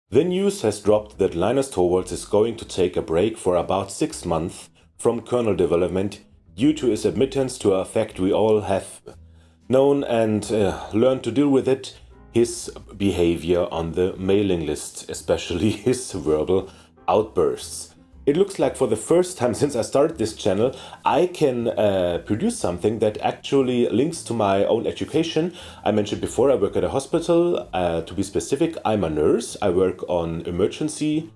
The news has dropped that Linus Torvalds is going to take a break for about 6 months from kernel development due to his admittance to a fact we all have known and learned to deal with it, his behavior on the mailing list, especially his verbal outbursts. It looks like for the first time since I started this channel, I can produce something that actually links to my own education. I mentioned before I work at a hospital. To be specific, I'm a nurse. I work on emergency,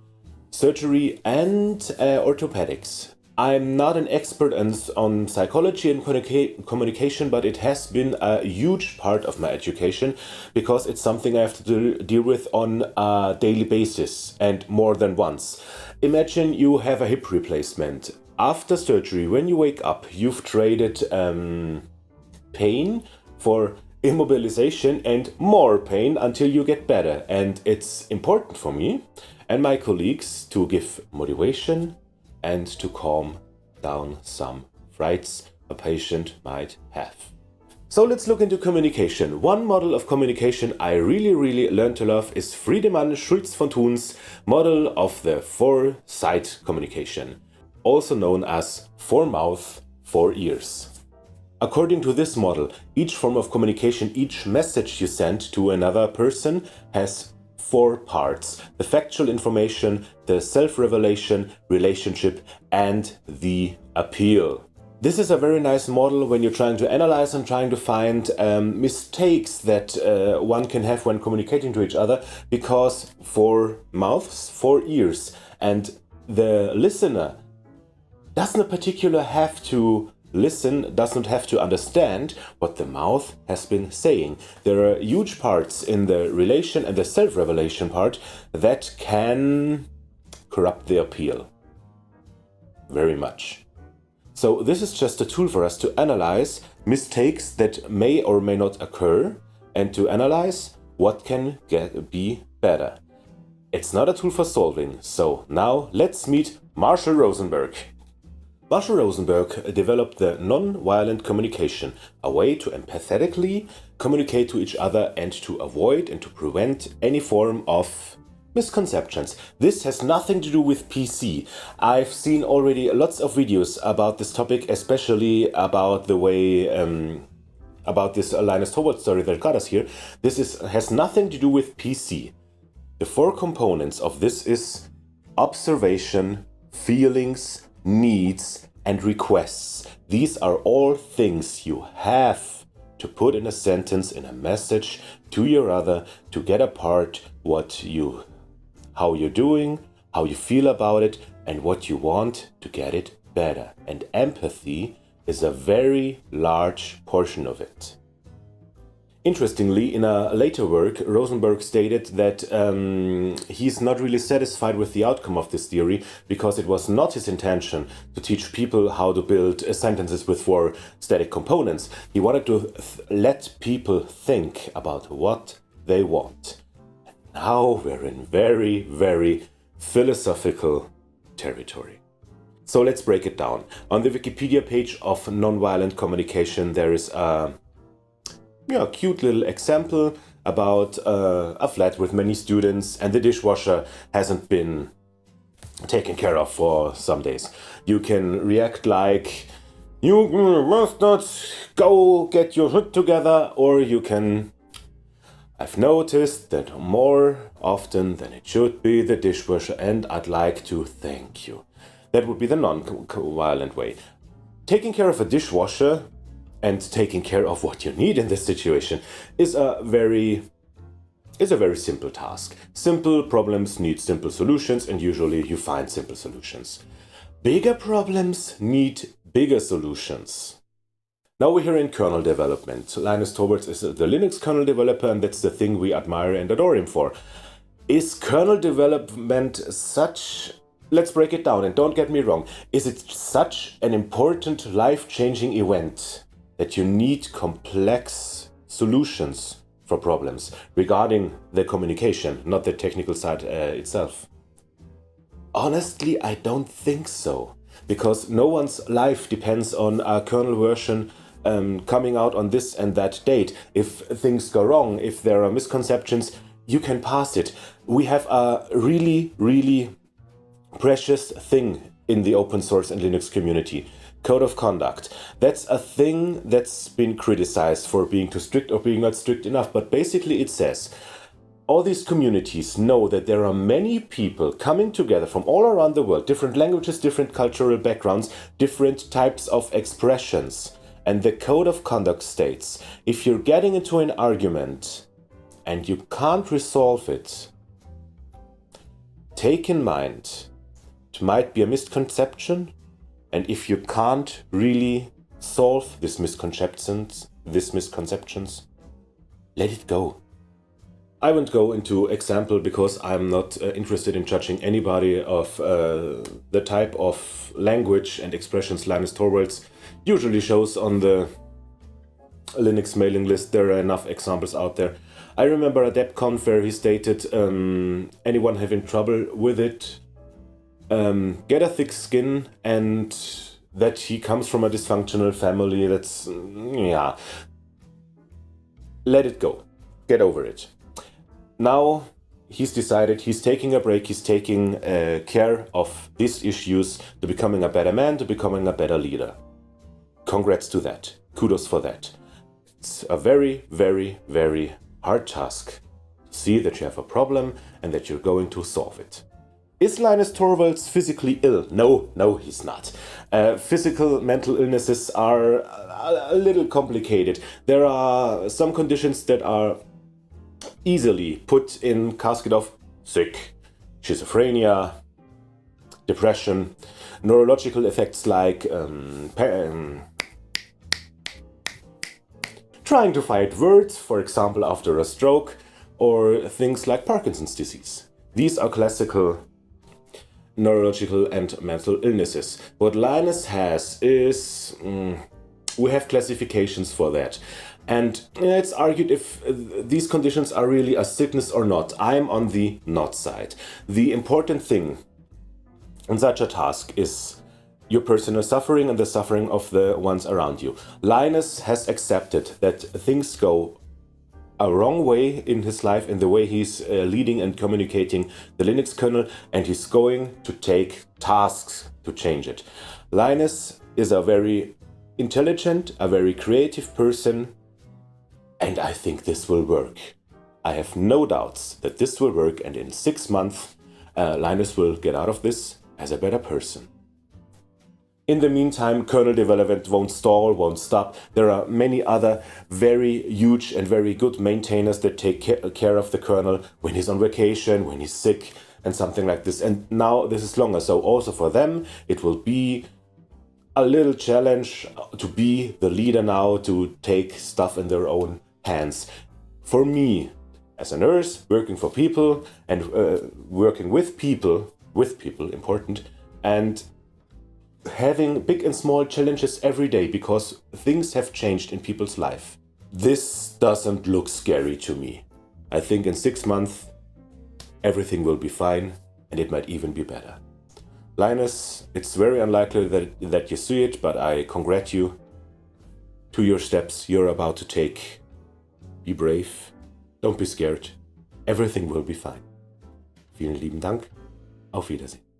surgery and orthopedics. I'm not an expert on psychology and communication, but it has been a huge part of my education because it's something I have to deal with on a daily basis and more than once. Imagine you have a hip replacement. After surgery, when you wake up, you've traded pain for immobilization and more pain until you get better. And it's important for me and my colleagues to give motivation and to calm down some frights a patient might have. So let's look into communication. One model of communication I really learned to love is Friedemann Schulz von Thun's model of the 4-side communication, also known as 4 mouth, 4 ears. According to this model, each form of communication, each message you send to another person has 4 parts: the factual information, the self-revelation, relationship, and the appeal. This is a very nice model when you're trying to analyze and trying to find mistakes that one can have when communicating to each other, because 4 mouths, 4 ears, and the listener doesn't particularly have to listen, doesn't have to understand what the mouth has been saying. There are huge parts in the relation and the self-revelation part that can corrupt the appeal very much. So this is just a tool for us to analyze mistakes that may or may not occur and to analyze what can be better. It's not a tool for solving. So now let's meet Marshall Rosenberg. Marshall Rosenberg developed the Nonviolent Communication, a way to empathetically communicate to each other and to avoid and to prevent any form of misconceptions. This has nothing to do with PC. I've seen already lots of videos about this topic, especially about the way, about this Linus Torvalds story that got us here. This has nothing to do with PC. The 4 components of this is observation, feelings, needs and requests. These are all things you have to put in a sentence, in a message to your other, to get apart how you're doing, how you feel about it, and what you want to get it better. And empathy is a very large portion of it. Interestingly, in a later work, Rosenberg stated that he's not really satisfied with the outcome of this theory because it was not his intention to teach people how to build sentences with 4 static components. He wanted to let people think about what they want. And now we're in very philosophical territory. So let's break it down. On the Wikipedia page of Nonviolent Communication, there is a cute little example about a flat with many students and the dishwasher hasn't been taken care of for some days. You can react like, "You must not go get your shit together," or you can, "I've noticed that more often than it should be the dishwasher and I'd like to thank you." That would be the non-violent way. Taking care of a dishwasher and taking care of what you need in this situation is a very simple task. Simple problems need simple solutions, and usually you find simple solutions. Bigger problems need bigger solutions. Now we're here in kernel development. Linus Torvalds is the Linux kernel developer, and that's the thing we admire and adore him for. Is kernel development such... Let's break it down, and don't get me wrong. Is it such an important, life-changing event that you need complex solutions for problems regarding the communication, not the technical side itself? Honestly, I don't think so, because no one's life depends on a kernel version coming out on this and that date. If things go wrong, if there are misconceptions, you can pass it. We have a really, really precious thing in the open source and Linux community. Code of conduct. That's a thing that's been criticized for being too strict or being not strict enough. But basically it says, all these communities know that there are many people coming together from all around the world, different languages, different cultural backgrounds, different types of expressions. And the code of conduct states, if you're getting into an argument and you can't resolve it, take in mind, it might be a misconception. And if you can't really solve these misconceptions, let it go. I won't go into example because I'm not interested in judging anybody of the type of language and expressions Linus Torvalds usually shows on the Linux mailing list. There are enough examples out there. I remember at DebConf where he stated, anyone having trouble with it, get a thick skin, and that he comes from a dysfunctional family. That's, yeah. Let it go. Get over it. Now he's decided he's taking a break, he's taking care of these issues to becoming a better man, to becoming a better leader. Congrats to that. Kudos for that. It's a very, very, very hard task to see that you have a problem and that you're going to solve it. Is Linus Torvalds physically ill? No, he's not. Physical mental illnesses are a little complicated. There are some conditions that are easily put in casket of sick, schizophrenia, depression, neurological effects like trying to find words, for example after a stroke, or things like Parkinson's disease. These are classical neurological and mental illnesses. What Linus has is, we have classifications for that. And it's argued if these conditions are really a sickness or not. I'm on the not side. The important thing in such a task is your personal suffering and the suffering of the ones around you. Linus has accepted that things go a wrong way in his life, in the way he's leading and communicating the Linux kernel, and he's going to take tasks to change it. Linus is a very intelligent, a very creative person, and I think this will work. I have no doubts that this will work, and in 6 months, Linus will get out of this as a better person. In the meantime, kernel development won't stall, won't stop. There are many other very huge and very good maintainers that take care of the kernel when he's on vacation, when he's sick, and something like this. And now this is longer, so also for them, it will be a little challenge to be the leader now, to take stuff in their own hands. For me, as a nurse, working for people and working with people, important, and having big and small challenges every day because things have changed in people's life. This doesn't look scary to me. I think in 6 months, everything will be fine and it might even be better. Linus, it's very unlikely that you see it, but I congratulate you to your steps you're about to take. Be brave. Don't be scared. Everything will be fine. Vielen lieben Dank. Auf Wiedersehen.